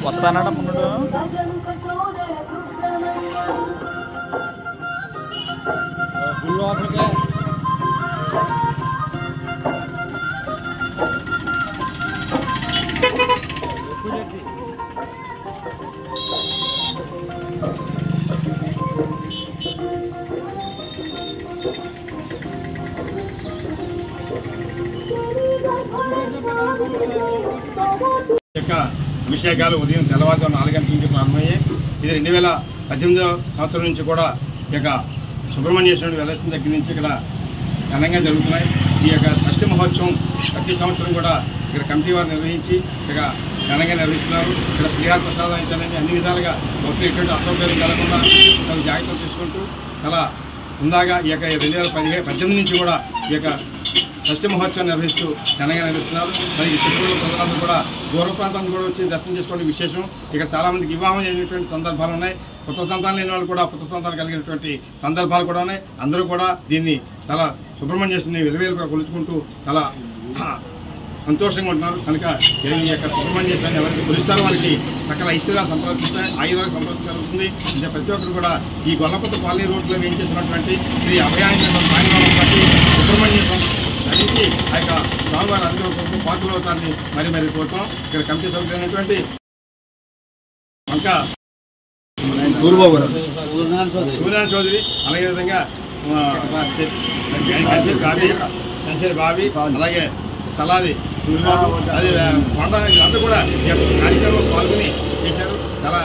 వస్తానట ముందు అభిషేకాలు ఉదయం తెల్లవారుజాము 4 గంటల నుంచి ప్రారంభమయ్యాయి. ఇది 2018 సంవత్సరం నుంచి కూడా ఈ యొక్క సుబ్రహ్మణ్యేశ్వరుడు వెలసిన దగ్గర నుంచి ఇక్కడ ఘనంగా జరుగుతున్నాయి. ఈ యొక్క షష్ఠి మహోత్సవం ప్రతి సంవత్సరం కూడా ఇక్కడ కమిటీ వారు నిర్వహించి ఇక ఘనంగా నిర్వహిస్తున్నారు. ఇక్కడ శ్రీహార ప్రసాదం అయితేనే అన్ని విధాలుగా భక్తులు ఎటువంటి అసౌకర్యం కలగకుండా జాగ్రత్తలు తీసుకుంటూ చాలా ఉందాగా ఈ యొక్క 2018 నుంచి కూడా ఈ యొక్క షష్ఠి మహోత్సవం నిర్వహిస్తూ ఘనంగా నిర్వహిస్తున్నారు. మరి చిత్తూరు ప్రజలందరూ కూడా దూర ప్రాంతాన్ని కూడా వచ్చి దర్శనం చేసుకోవడం విశేషం. ఇక్కడ చాలామందికి వివాహం అయినటువంటి సందర్భాలు ఉన్నాయి. పుత్ర సంతానం లేని వాళ్ళు కూడా పుత్ర సంతానం కలిగినటువంటి సందర్భాలు కూడా ఉన్నాయి. అందరూ కూడా దీన్ని చాలా సుబ్రహ్మణ్యేశ్వరుని వెలువేలుగా కొలుచుకుంటూ చాలా సంతోషంగా ఉంటున్నారు. కనుక ఈ యొక్క సుబ్రహ్మణ్యేశ్వరుని ఎవరికి కొలుస్తారో వారికి సకల ఐశ్వర్యాలు సంప్రదిస్తాయి, ఆయుర్వేద సంప్రదించి కలుగుతుంది. ఇంకా ప్రతి ఒక్కరు కూడా ఈ గొల్లపత్త కాలనీ రోడ్లో ఏం చేసినటువంటి శ్రీ అభయాంజనేయ సాయంత్రం బట్టి సుబ్రహ్మణ్యేశ్వరం ధరించి ఆ యొక్క స్వామివారి అనుగ్రహం పాత్రలవుతాన్ని మరి కోరుతాం. ఇక్కడ కమిటీ సభ్యులైనటువంటి ఇంకా సూర్యనారాయణ చౌదరి, అలాగే విధంగా కంచెరి బావి, అలాగే తలాది అది కొండ ఇదంతా కూడా కార్యక్రమంలో పాల్గొని చేశారు. చాలా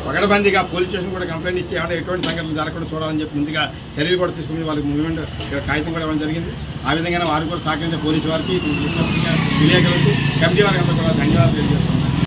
పగడబందీగా పోలీస్ స్టేషన్ కూడా కంప్లైంట్ ఇచ్చి ఏమైనా ఎటువంటి సంఘటనలు జరగకుండా చూడాలని చెప్పి ముందుగా చర్యలు కూడా తీసుకుని వాళ్ళకి మూవ్మెంట్ కాగితం కూడా ఇవ్వడం జరిగింది. ఆ విధంగా వారు కూడా సహకరించే పోలీసు వారికి విలేకరులకు కమిటీ వారికి అంతా కూడా ధన్యవాదాలు తెలియజేస్తున్నాం.